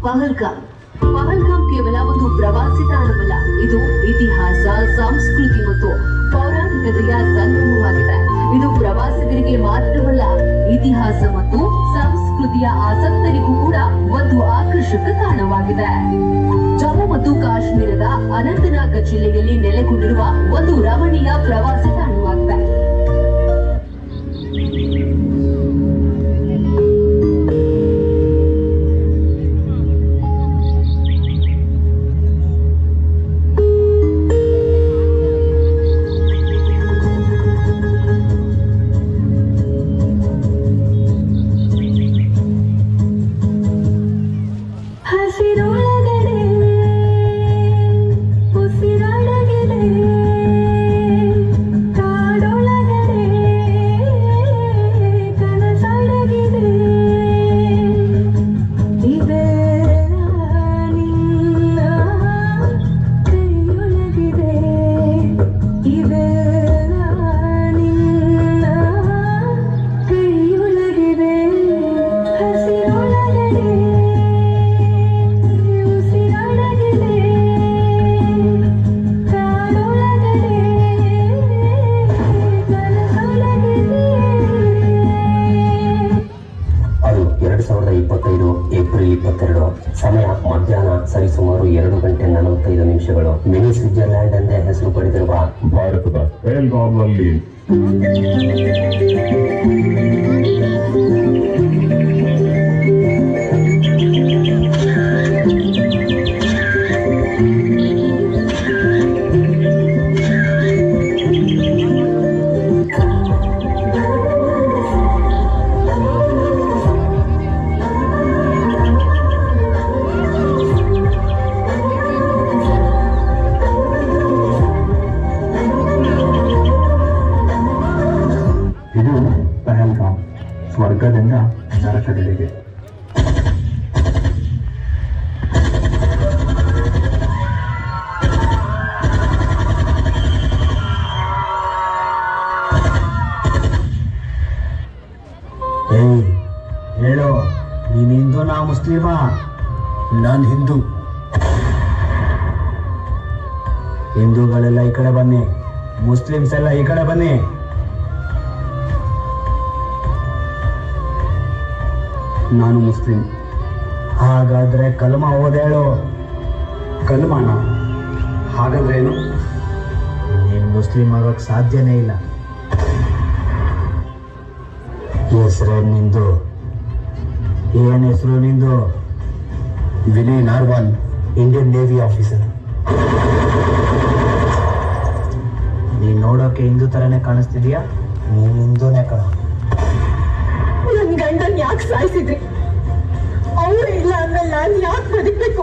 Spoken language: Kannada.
ಪಹಲ್ಗಾಮ್ ಕೇವಲ ಒಂದು ಪ್ರವಾಸಿ ತಾಣವಲ್ಲ, ಇದು ಇತಿಹಾಸ, ಸಂಸ್ಕೃತಿ ಮತ್ತು ಪೌರಾಣಿಕತೆಯ ಸಂಗಮವಾಗಿದೆ. ಇದು ಪ್ರವಾಸಿಗರಿಗೆ ಮಾತ್ರವಲ್ಲ, ಇತಿಹಾಸ ಮತ್ತು ಸಂಸ್ಕೃತಿಯ ಆಸಕ್ತರಿಗೂ ಕೂಡ ಒಂದು ಆಕರ್ಷಕ ತಾಣವಾಗಿದೆ. ಜಮ್ಮು ಮತ್ತು ಕಾಶ್ಮೀರದ ಅನಂತನಾಗ್ ಜಿಲ್ಲೆಯಲ್ಲಿ ನೆಲೆಗೊಂಡಿರುವ ಒಂದು ರಮಣೀಯ ಪ್ರವಾಸಿ ತಾಣವಾಗಿದೆ. ಏಪ್ರಿಲ್ 22 ಸಮಯ ಮಧ್ಯಾಹ್ನ ಸರಿಸುಮಾರು 2 ಗಂಟೆ 45 ನಿಮಿಷಗಳು. ಮಿನಿ ಸ್ವಿಟ್ಜರ್ಲ್ಯಾಂಡ್ ಎಂದೇ ಹೆಸರು ಪಡೆದಿರುವ ಭಾರತದ ಪಹಲ್ಗಾಮ್ನಲ್ಲಿ ಸ್ವರ್ಗದಿಂದ ನರಕದೆಡೆಗೆ. ಹೇಳೋ, ನೀನ್ ಹಿಂದೂ, ನಾ ಮುಸ್ಲಿಮಾ? ನಾನು ಹಿಂದೂ. ಹಿಂದೂಗಳೆಲ್ಲ ಈ ಕಡೆ ಬನ್ನಿ, ಮುಸ್ಲಿಮ್ಸ್ ಎಲ್ಲ ಈ ಕಡೆ ಬನ್ನಿ. ನಾನು ಮುಸ್ಲಿಂ. ಹಾಗಾದ್ರೆ ಕಲ್ಮ ಓದೇಳು. ಕಲ್ಮಾನ? ಹಾಗಾದ್ರೇನು? ನೀನು ಮುಸ್ಲಿಂ ಆಗೋಕ್ಕೆ ಸಾಧ್ಯನೇ ಇಲ್ಲ. ಹೆಸರೇನು ನಿಂದು? ಏನು ಹೆಸರು ನಿಂದು? Vinay Narwal, Indian navy officer. ನೀನು ನೋಡೋಕೆ ಹಿಂದೂ ಥರನೇ ಕಾಣಿಸ್ತಿದ್ಯಾ? ನೀನು ಹಿಂದೂನೇ ಕಣ. ನನ್ನ ಗಂಡನ್ ಯಾಕೆ ಸಾಯಿಸಿದ್ರಿ? ಅವ್ರು ಇಲ್ಲ ಅಂದ್ಮೇಲೆ ನಾನು ಯಾಕೆ ಬದುಕಬೇಕು?